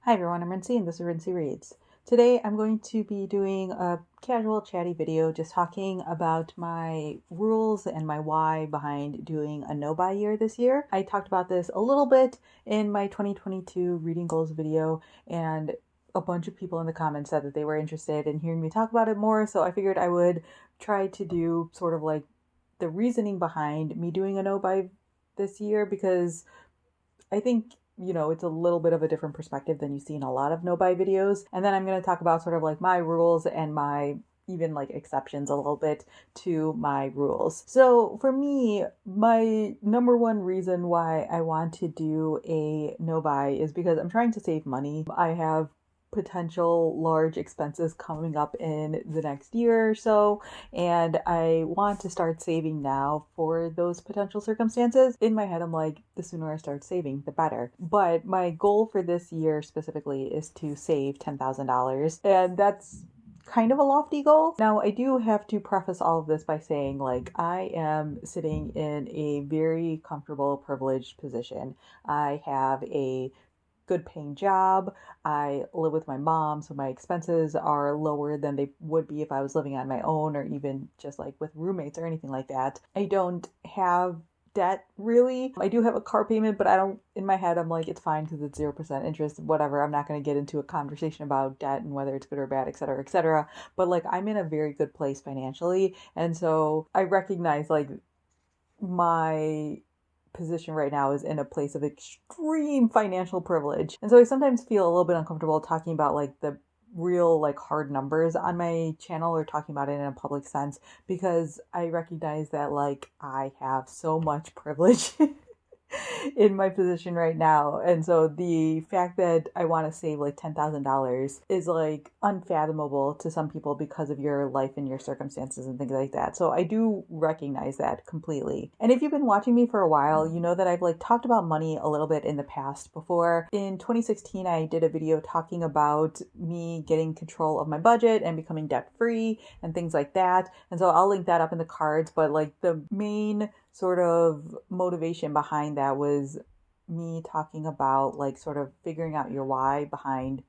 Hi everyone, I'm Rincey and this is Rincey Reads. Today I'm going to be doing a casual chatty video just talking about my rules and my why behind doing a no-buy year this year. I talked about this a little bit in my 2022 reading goals video, and a bunch of people in the comments said that they were interested in hearing me talk about it more, so I figured I would try to do sort of like the reasoning behind me doing a no-buy this year, because I think it's a little bit of a different perspective than you see in a lot of no-buy videos. And then I'm going to talk about sort of like my rules and my even like exceptions a little bit to my rules. So for me, my number one reason why I want to do a no-buy is because I'm trying to save money. I have potential large expenses coming up in the next year or so, and I want to start saving now for those potential circumstances. In my head, I'm like, the sooner I start saving, the better. But my goal for this year specifically is to save $10,000, and that's kind of a lofty goal. Now, I do have to preface all of this by saying, like, I am sitting in a very comfortable, privileged position. I have a good paying job. I live with my mom, so my expenses are lower than they would be if I was living on my own or even just like with roommates or anything like that. I don't have debt really. I do have a car payment, but in my head, I'm like, it's fine because it's 0% interest, whatever. I'm not going to get into a conversation about debt and whether it's good or bad, et cetera, et cetera. But like, I'm in a very good place financially. And so I recognize like my position right now is in a place of extreme financial privilege. And so I sometimes feel a little bit uncomfortable talking about like the real like hard numbers on my channel or talking about it in a public sense, because I recognize that like I have so much privilege in my position right now. And so the fact that I want to save like $10,000 is like unfathomable to some people because of your life and your circumstances and things like that. So I do recognize that completely. And if you've been watching me for a while, you know that I've like talked about money a little bit in the past before. In 2016, I did a video talking about me getting control of my budget and becoming debt free and things like that. And so I'll link that up in the cards. But like the main sort of motivation behind that was me talking about like sort of figuring out your why behind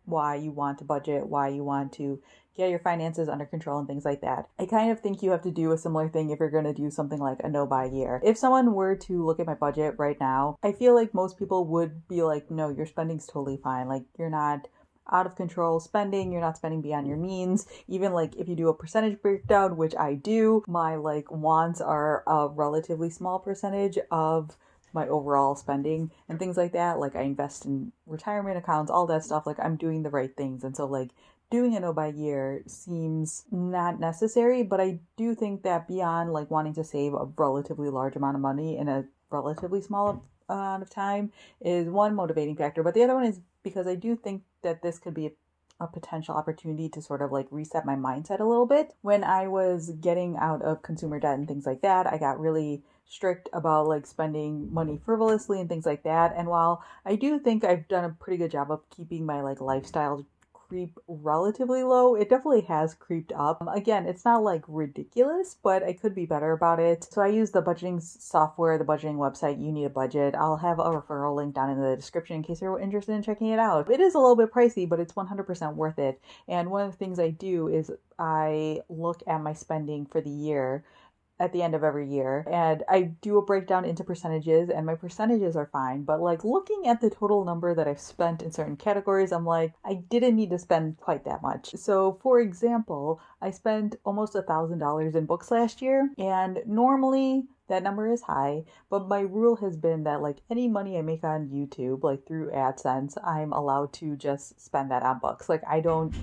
why you want to budget, why you want to get your finances under control and things like that. I kind of think you have to do a similar thing if you're going to do something like a no-buy year. If someone were to look at my budget right now, I feel like most people would be like, no, your spending's totally fine. Like you're not out of control spending, you're not spending beyond your means. Even like if you do a percentage breakdown, which I do, my like wants are a relatively small percentage of my overall spending and things like that. Like I invest in retirement accounts, all that stuff. Like I'm doing the right things. And so like doing a no-buy year seems not necessary, but I do think that beyond like wanting to save a relatively large amount of money in a relatively small amount of time is one motivating factor. But the other one is because I do think that this could be a potential opportunity to sort of like reset my mindset a little bit. When I was getting out of consumer debt and things like that, I got really strict about like spending money frivolously and things like that. And while I do think I've done a pretty good job of keeping my like lifestyle creep relatively low, it definitely has creeped up. Again, it's not like ridiculous, but I could be better about it. So I use the budgeting software, the budgeting website, You Need a Budget. I'll have a referral link down in the description in case you're interested in checking it out. It is a little bit pricey, but it's 100% worth it. And one of the things I do is I look at my spending for the year at the end of every year, and I do a breakdown into percentages, and my percentages are fine, but like looking at the total number that I've spent in certain categories, I'm like, I didn't need to spend quite that much. So for example, I spent almost $1,000 in books last year, and normally that number is high, but my rule has been that like any money I make on YouTube, like through AdSense, I'm allowed to just spend that on books. Like I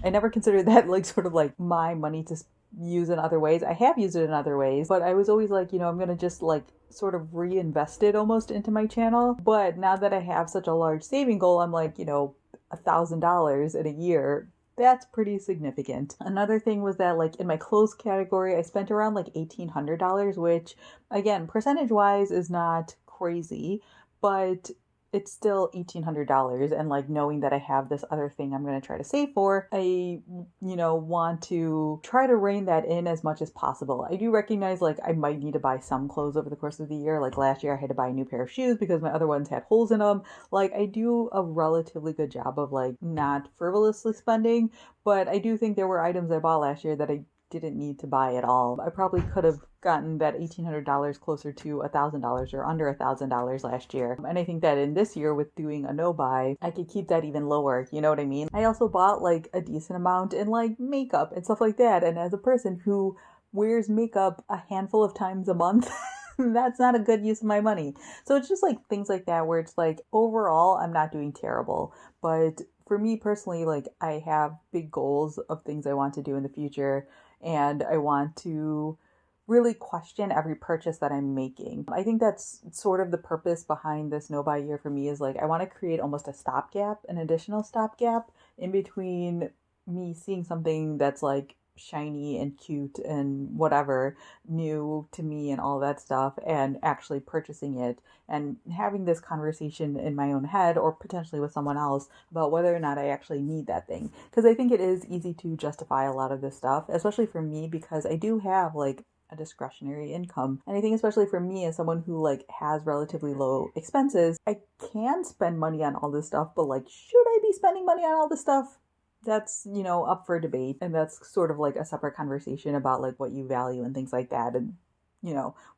never consider that like sort of like my money to use in other ways. I have used it in other ways, but I was always like, I'm going to just like sort of reinvest it almost into my channel. But now that I have such a large saving goal, I'm like, $1,000 in a year, that's pretty significant. Another thing was that like in my clothes category, I spent around like $1,800, which again, percentage wise is not crazy, but it's still $1,800. And like knowing that I have this other thing I'm going to try to save for, I, want to try to rein that in as much as possible. I do recognize like I might need to buy some clothes over the course of the year. Like last year I had to buy a new pair of shoes because my other ones had holes in them. Like I do a relatively good job of like not frivolously spending, but I do think there were items I bought last year that I didn't need to buy at all. I probably could have gotten that $1,800 closer to $1,000 or under $1,000 last year. And I think that in this year with doing a no buy, I could keep that even lower. You know what I mean? I also bought like a decent amount in like makeup and stuff like that. And as a person who wears makeup a handful of times a month, that's not a good use of my money. So it's just like things like that where it's like overall I'm not doing terrible. But for me personally, like I have big goals of things I want to do in the future, and I want to really question every purchase that I'm making. I think that's sort of the purpose behind this no buy year for me, is like I want to create almost a stopgap, an additional stopgap in between me seeing something that's like shiny and cute and whatever, new to me and all that stuff, and actually purchasing it and having this conversation in my own head or potentially with someone else about whether or not I actually need that thing. Because I think it is easy to justify a lot of this stuff, especially for me, because I do have like a discretionary income. And I think especially for me as someone who like has relatively low expenses, I can spend money on all this stuff, but like, should I be spending money on all this stuff? That's, up for debate. And that's sort of like a separate conversation about like what you value and things like that. And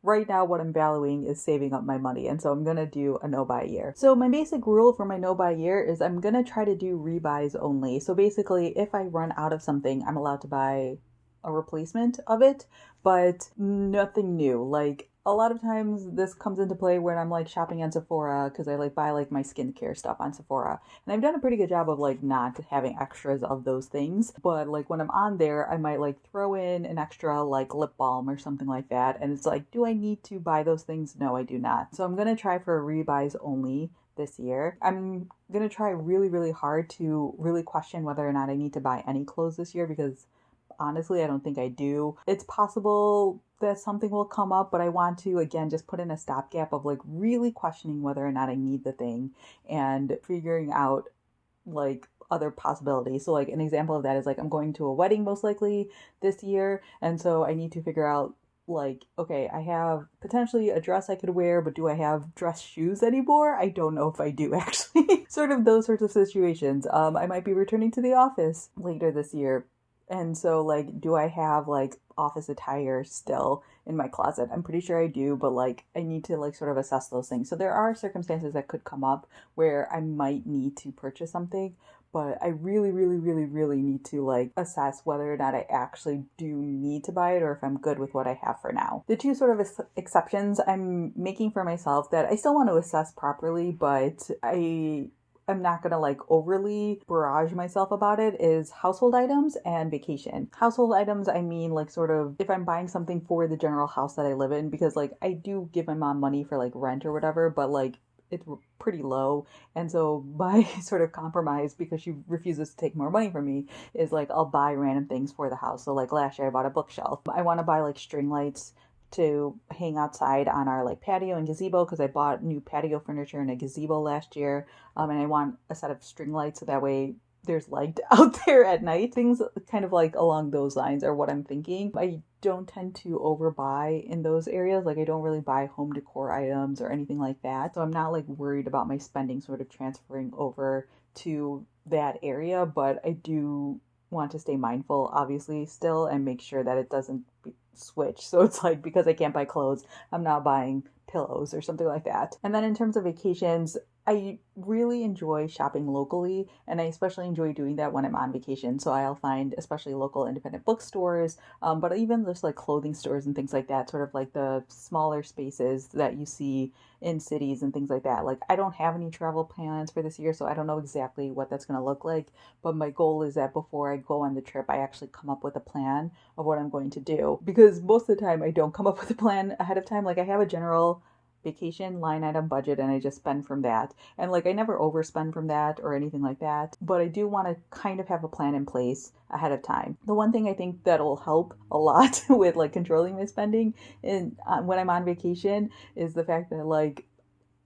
right now what I'm valuing is saving up my money. And so I'm going to do a no buy year. So my basic rule for my no buy year is I'm going to try to do rebuys only. So basically if I run out of something, I'm allowed to buy a replacement of it, but nothing new. Like a lot of times this comes into play when I'm like shopping on Sephora, because I like buy like my skincare stuff on Sephora, and I've done a pretty good job of like not having extras of those things. But like when I'm on there, I might like throw in an extra like lip balm or something like that, and it's like, do I need to buy those things? No, I do not. So I'm gonna try for rebuys only this year. I'm gonna try really, really hard to really question whether or not I need to buy any clothes this year, because honestly, I don't think I do. It's possible that something will come up, but I want to, again, just put in a stopgap of like really questioning whether or not I need the thing and figuring out like other possibilities. So like an example of that is like I'm going to a wedding most likely this year. And so I need to figure out like, okay, I have potentially a dress I could wear, but do I have dress shoes anymore? I don't know if I do actually. Sort of those sorts of situations. I might be returning to the office later this year. And so, like, do I have, like, office attire still in my closet? I'm pretty sure I do, but, like, I need to, like, sort of assess those things. So there are circumstances that could come up where I might need to purchase something, but I really, really, really, really need to, like, assess whether or not I actually do need to buy it or if I'm good with what I have for now. The two sort of exceptions I'm making for myself that I still want to assess properly, but I'm not gonna like overly barrage myself about it, is household items and vacation. Household items, I mean like sort of if I'm buying something for the general house that I live in, because like I do give my mom money for like rent or whatever, but like it's pretty low. And so my sort of compromise, because she refuses to take more money from me, is like I'll buy random things for the house. So like last year I bought a bookshelf. I want to buy like string lights to hang outside on our like patio and gazebo, because I bought new patio furniture and a gazebo last year, and I want a set of string lights so that way there's light out there at night. Things kind of like along those lines are what I'm thinking. I don't tend to overbuy in those areas. Like I don't really buy home decor items or anything like that, so I'm not like worried about my spending sort of transferring over to that area. But I do want to stay mindful obviously still and make sure that it doesn't switch. So it's like, because I can't buy clothes, I'm not buying pillows or something like that. And then in terms of vacations, I really enjoy shopping locally, and I especially enjoy doing that when I'm on vacation. So I'll find especially local independent bookstores, but even just like clothing stores and things like that, sort of like the smaller spaces that you see in cities and things like that. Like I don't have any travel plans for this year, so I don't know exactly what that's going to look like. But my goal is that before I go on the trip, I actually come up with a plan of what I'm going to do. Because most of the time I don't come up with a plan ahead of time. Like I have a general vacation line item budget and I just spend from that. And like I never overspend from that or anything like that, but I do want to kind of have a plan in place ahead of time. The one thing I think that'll help a lot with like controlling my spending in when I'm on vacation is the fact that like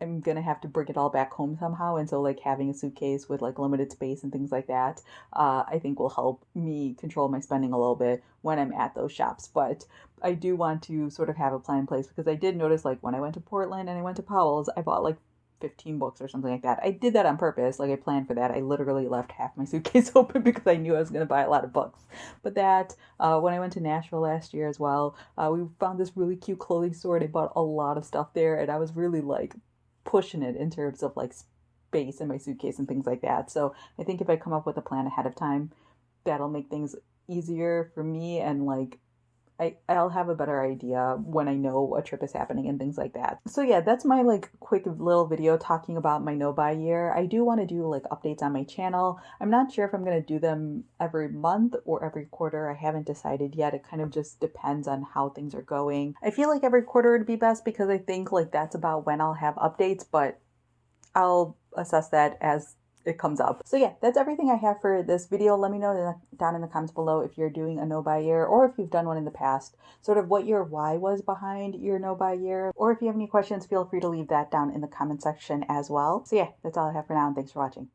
I'm gonna have to bring it all back home somehow, and so like having a suitcase with like limited space and things like that, I think will help me control my spending a little bit when I'm at those shops. But I do want to sort of have a plan in place because I did notice like when I went to Portland and I went to Powell's, I bought like 15 books or something like that. I did that on purpose. Like I planned for that. I literally left half my suitcase open because I knew I was going to buy a lot of books. But that, when I went to Nashville last year as well, we found this really cute clothing store and I bought a lot of stuff there. And I was really like pushing it in terms of like space in my suitcase and things like that. So I think if I come up with a plan ahead of time, that'll make things easier for me and like I'll have a better idea when I know a trip is happening and things like that. So yeah, that's my like quick little video talking about my no buy year. I do want to do like updates on my channel. I'm not sure if I'm going to do them every month or every quarter. I haven't decided yet. It kind of just depends on how things are going. I feel like every quarter would be best because I think like that's about when I'll have updates, but I'll assess that as it comes up. So yeah, that's everything I have for this video. Let me know down in the comments below if you're doing a no buy year or if you've done one in the past, sort of what your why was behind your no buy year. Or if you have any questions, feel free to leave that down in the comment section as well. So yeah, that's all I have for now, and thanks for watching.